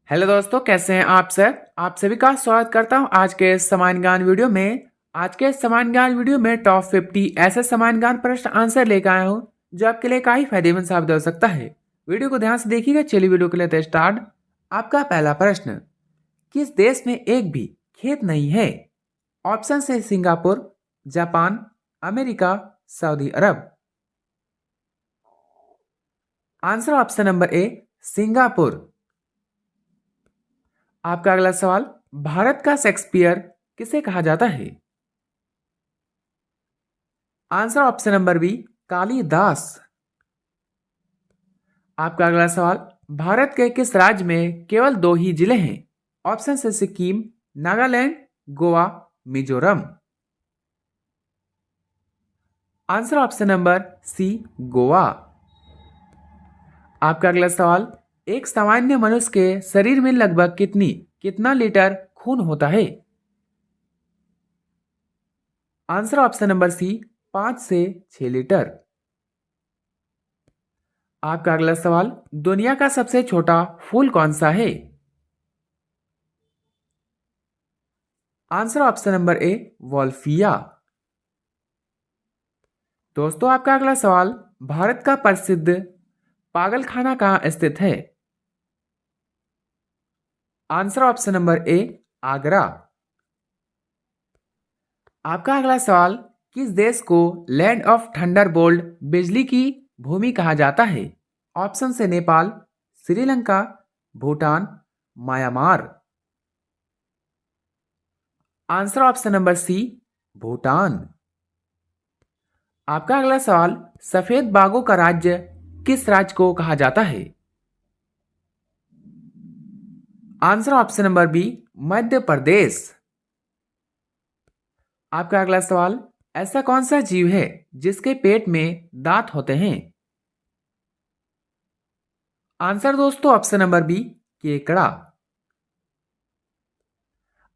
Hello दोस्तों, कैसे हैं आप सर। आप सभी का स्वागत करता हूं आज के समान ज्ञान वीडियो में। आज के समान ज्ञान वीडियो में टॉप 50 ऐसे समान ज्ञान प्रश्न आंसर लेकर आया हूं जो आपके लिए काफी फायदेमंद साबित हो सकता है। वीडियो को ध्यान से देखिएगा। चलिए वीडियो को लेते हैं स्टार्ट। आपका पहला प्रश्न, किस देश में एक भी खेत नहीं है? ऑप्शन है सिंगापुर, जापान, अमेरिका, सऊदी अरब। आंसर ऑप्शन नंबर ए, सिंगापुर। आपका अगला सवाल, भारत का शेक्सपियर किसे कहा जाता है? Answer option number B, Kalidas. आपका अगला सवाल, भारत के किस राज्य में केवल 2 ही जिले हैं? ऑप्शन है Sikkim, Nagaland, Goa, Mizoram. Answer option number C, Goa. आपका अगला सवाल, एक सामान्य मनुष्य के शरीर में लगभग कितना लीटर खून होता है? आंसर ऑप्शन नंबर सी, 5 से 6 लीटर। आपका अगला सवाल, दुनिया का सबसे छोटा फूल कौन सा है? आंसर ऑप्शन नंबर ए, वॉल्फिया। दोस्तों आपका अगला सवाल, भारत का प्रसिद्ध पागल खाना कहाँ स्थित है? आंसर ऑप्शन नंबर ए, आगरा। आपका अगला सवाल, किस देश को लैंड ऑफ थंडरबोल्ट बिजली की भूमि कहा जाता है? ऑप्शन से Nepal, Sri Lanka, Bhutan, Myanmar. Answer option number C, Bhutan. आपका अगला सवाल, सफेद बाघों का राज्य किस राज्य को कहा जाता है? Answer option number B, Madhya Pradesh. आपका अगला सवाल, ऐसा कौन सा जीव है जिसके पेट में दांत होते हैं? आंसर दोस्तों ऑप्शन नंबर बी, केकड़ा।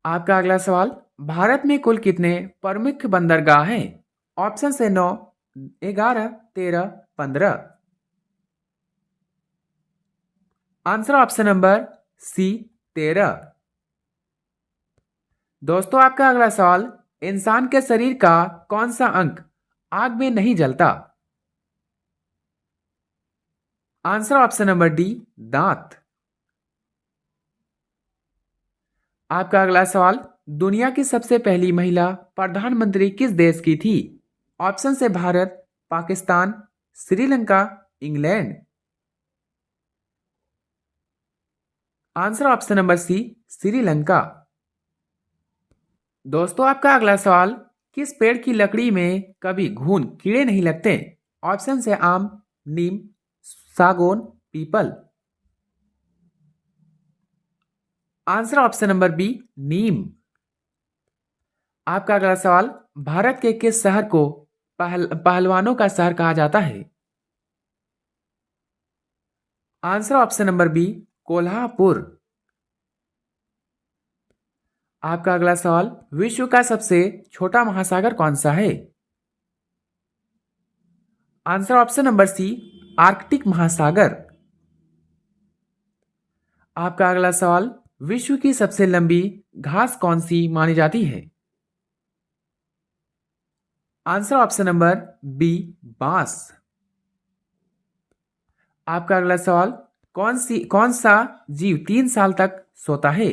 आपका अगला सवाल, भारत में कुल कितने प्रमुख बंदरगाह हैं? ऑप्शन से 9, 11, 13, 15। Answer option number C, 13। दोस्तों आपका अगला सवाल, इंसान के शरीर का कौन सा अंग आग में नहीं जलता? आंसर ऑप्शन नंबर डी, दांत। आपका अगला सवाल, दुनिया की सबसे पहली महिला प्रधानमंत्री किस देश की थी? ऑप्शन से Bharat, Pakistan, Sri Lanka, England. Answer option number C, Sri Lanka. दोस्तों आपका अगला सवाल, किस पेड़ की लकड़ी में कभी घुन कीड़े नहीं लगते? ऑप्शन है आम, नीम, सागौन, पीपल। आंसर ऑप्शन नंबर बी, नीम। आपका अगला सवाल, भारत के किस शहर को पहलवानों का शहर कहा जाता है? Answer option number B, Kolhapur. आपका अगला सवाल, विश्व का सबसे छोटा महासागर कौन सा है? Answer option number C, Arctic महासागर। आपका अगला सवाल, विश्व की सबसे लंबी घास कौन सी मानी जाती है? आंसर ऑप्शन नंबर बी, बांस। आपका अगला सवाल, कौन सा जीव 3 साल तक सोता है?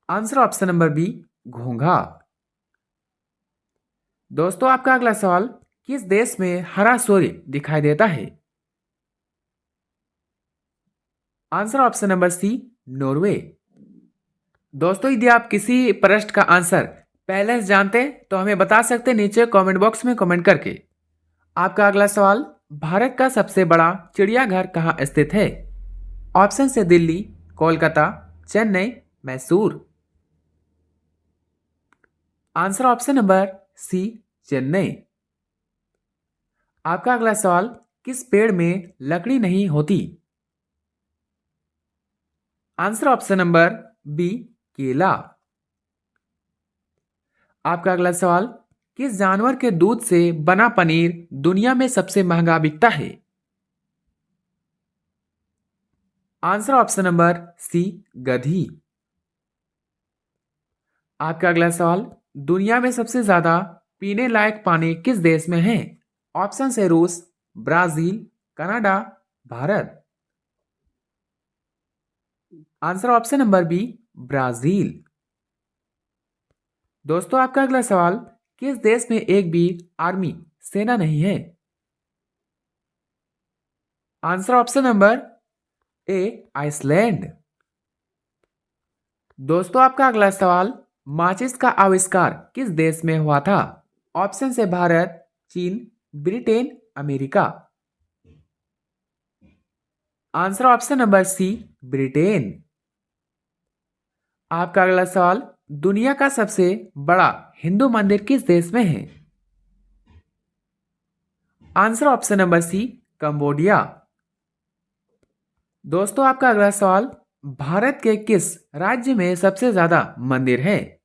आंसर ऑप्शन नंबर बी, घोंघा। दोस्तों आपका अगला सवाल, किस देश में हरा सूर्य दिखाई देता है? Answer option number C, Norway. दोस्तों यदि आप किसी प्रश्न का आंसर पहले से जानते हैं तो हमें बता सकते हैं नीचे कमेंट बॉक्स में कमेंट करके। आपका अगला सवाल, भारत का सबसे बड़ा चिड़ियाघर कहाँ स्थित है? ऑप्शन से Delhi, Kolkata, Chennai, Mysore. Answer option number C, Chennai. आपका अगला सवाल, किस पेड़ में लकड़ी नहीं होती? आंसर ऑप्शन नंबर बी, केला। आपका अगला सवाल, किस जानवर के दूध से बना पनीर दुनिया में सबसे महंगा बिकता है? आंसर ऑप्शन नंबर सी, गधी। आपका अगला सवाल, दुनिया में सबसे ज्यादा पीने लायक पानी किस देश में है? ऑप्शन है रूस, Brazil, Canada, Bharat. Answer option number B, Brazil. दोस्तों आपका अगला सवाल, किस देश में एक भी आर्मी सेना नहीं है? Answer option number A, Iceland. दोस्तों आपका अगला सवाल, माचिस का आविष्कार किस देश में हुआ था? ऑप्शन है भारत, चीन, Britain, America. Answer option number C, Britain. आपका अगला सवाल, दुनिया का सबसे बड़ा हिंदू मंदिर किस देश में है? Answer option number C, Cambodia. दोस्तों आपका अगला सवाल, भारत के किस राज्य में सबसे ज्यादा मंदिर है?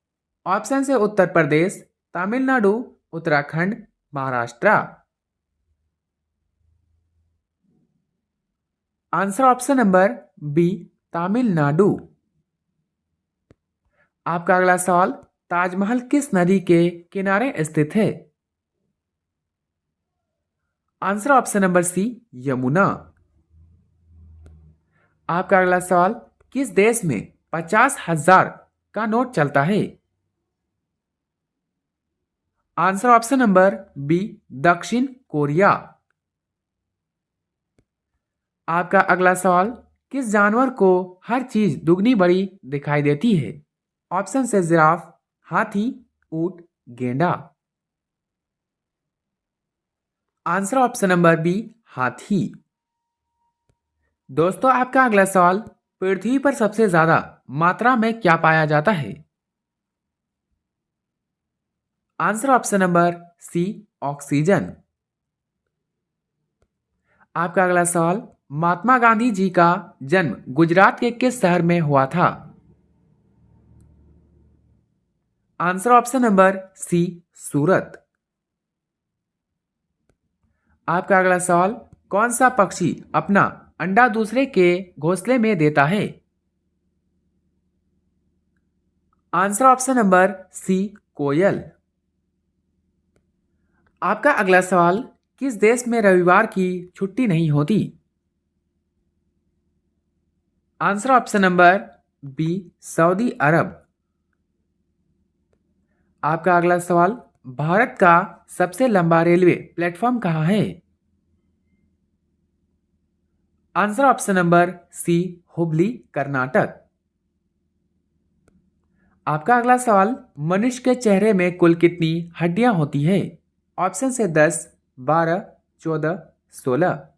ऑप्शन है Uttar Pradesh, Tamil Nadu, Uttarakhand, Maharashtra. Answer option number B, Tamil Nadu. आपका अगला सवाल, ताजमहल किस नदी के किनारे स्थित है? Answer option number C, Yamuna. आपका अगला सवाल, किस देश में 50,000 का नोट चलता है? आंसर ऑप्शन नंबर बी, दक्षिण कोरिया। आपका अगला सवाल, किस जानवर को हर चीज दुगनी बड़ी दिखाई देती है? ऑप्शन है जिराफ, हाथी, ऊंट, गेंडा। आंसर ऑप्शन नंबर बी, हाथी। दोस्तों आपका अगला सवाल, पृथ्वी पर सबसे ज्यादा मात्रा में क्या पाया जाता है? Answer option number C, oxygen. आपका अगला सवाल, महात्मा गांधी जी का जन्म गुजरात के किस शहर में हुआ था? आंसर ऑप्शन नंबर सी, सूरत। आपका अगला सवाल, कौन सा पक्षी अपना अंडा दूसरे के घोंसले में देता है? आंसर ऑप्शन नंबर सी, कोयल। आपका अगला सवाल, किस देश में रविवार की छुट्टी नहीं होती? Answer option number B, Saudi Arabia. आपका अगला सवाल, भारत का सबसे लंबा रेलवे प्लेटफॉर्म कहाँ है? Answer option number C, Hubli, Karnataka. आपका अगला सवाल, मनुष्य के चेहरे में कुल कितनी हड्डियां होती है? ऑप्शन से 10, 12, 14, 16।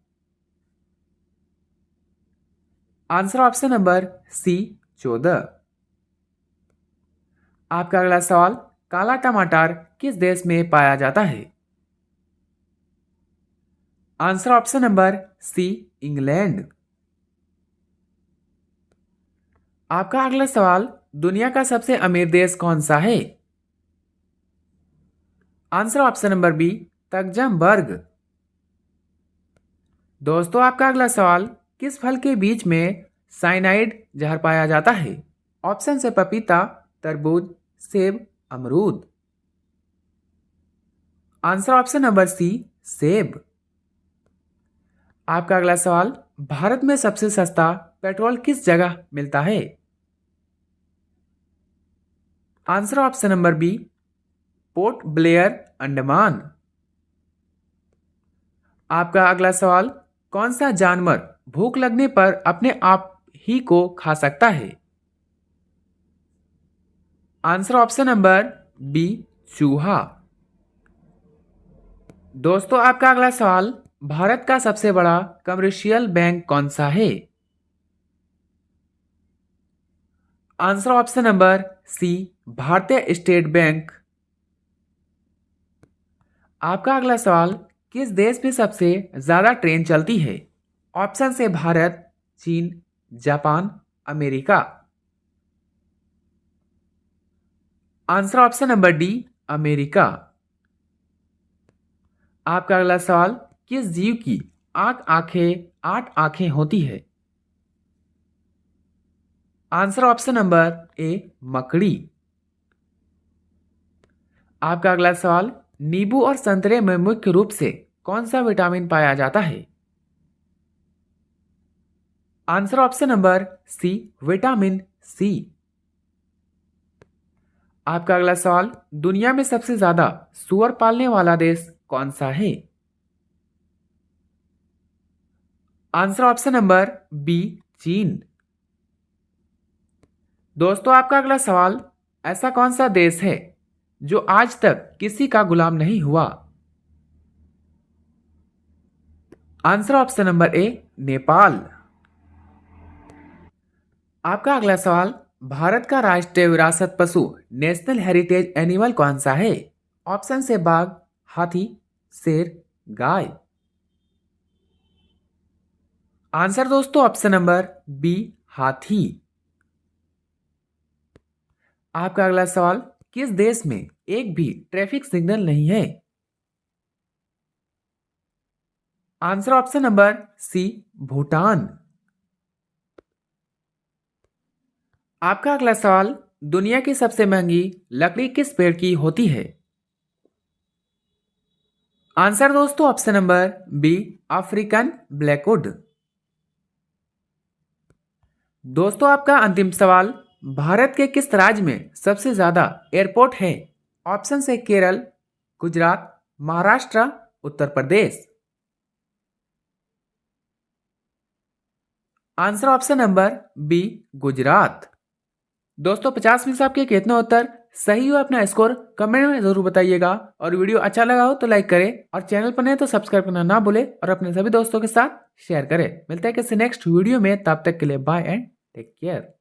Answer option number C, 14। आपका अगला सवाल, काला टमाटर किस देश में पाया जाता है? Answer option number C, England. आपका अगला सवाल, दुनिया का सबसे अमीर देश कौन सा है? आंसर ऑप्शन नंबर बी, तंजमबर्ग। दोस्तों आपका अगला सवाल, किस फल के बीज में साइनाइड जहर पाया जाता है? ऑप्शन से पपीता, तरबूज, सेब, अमरूद। आंसर ऑप्शन नंबर सी, सेब। आपका अगला सवाल, भारत में सबसे सस्ता पेट्रोल किस जगह मिलता है? Answer option number B, Port Blair, Andaman. आपका अगला सवाल, कौन सा जानवर भूख लगने पर अपने आप ही को खा सकता है? आंसर ऑप्शन नंबर बी, चूहा। दोस्तों आपका अगला सवाल, भारत का सबसे बड़ा कमर्शियल बैंक कौन सा है? आंसर ऑप्शन नंबर सी, भारतीय स्टेट बैंक। आपका अगला सवाल, किस देश में सबसे ज्यादा ट्रेन चलती है? ऑप्शन से भारत, चीन, Japan, America. Answer option number D, America. आपका अगला सवाल, किस जीव की 8 आंखें होती है? आंसर ऑप्शन नंबर ए मकड़ी। आपका अगला सवाल, नींबू और संतरे में मुख्य रूप से कौन सा विटामिन पाया जाता है? Answer option number C vitamin C. आपका अगला सवाल, दुनिया में सबसे ज्यादा सुअर पालने वाला देश कौन सा है? आंसर ऑप्शन नंबर बी चीन। दोस्तों आपका अगला सवाल, ऐसा कौन सा देश है जो आज तक किसी का गुलाम नहीं हुआ? आंसर ऑप्शन नंबर ए नेपाल। आपका अगला सवाल, भारत का राष्ट्रीय विरासत पशु नेशनल हेरिटेज एनिमल कौन सा है? ऑप्शन से बाघ, हाथी, शेर, गाय। आंसर दोस्तों ऑप्शन नंबर बी हाथी। आपका अगला सवाल, किस देश में एक भी ट्रैफिक सिग्नल नहीं है? Answer option number C Bhutan. आपका अगला सवाल, दुनिया की सबसे महंगी लकड़ी किस पेड़ की होती है? आंसर दोस्तों option number B African blackwood. दोस्तों आपका अंतिम सवाल, भारत के किस राज्य में सबसे ज्यादा एयरपोर्ट है? ऑप्शन है Kerala, Gujarat, Maharashtra, Uttar Pradesh. Answer option number B Gujarat. दोस्तों 50 में से आपके कितने उत्तर सही हो अपना स्कोर कमेंट में जरूर बताइएगा, और वीडियो अच्छा लगा हो तो लाइक करें, और चैनल पर नए तो सब्सक्राइब करना ना भूले, और अपने सभी दोस्तों के साथ शेयर करें। मिलते हैं किसी नेक्स्ट वीडियो में, तब तक के लिए बाय एंड टेक केयर।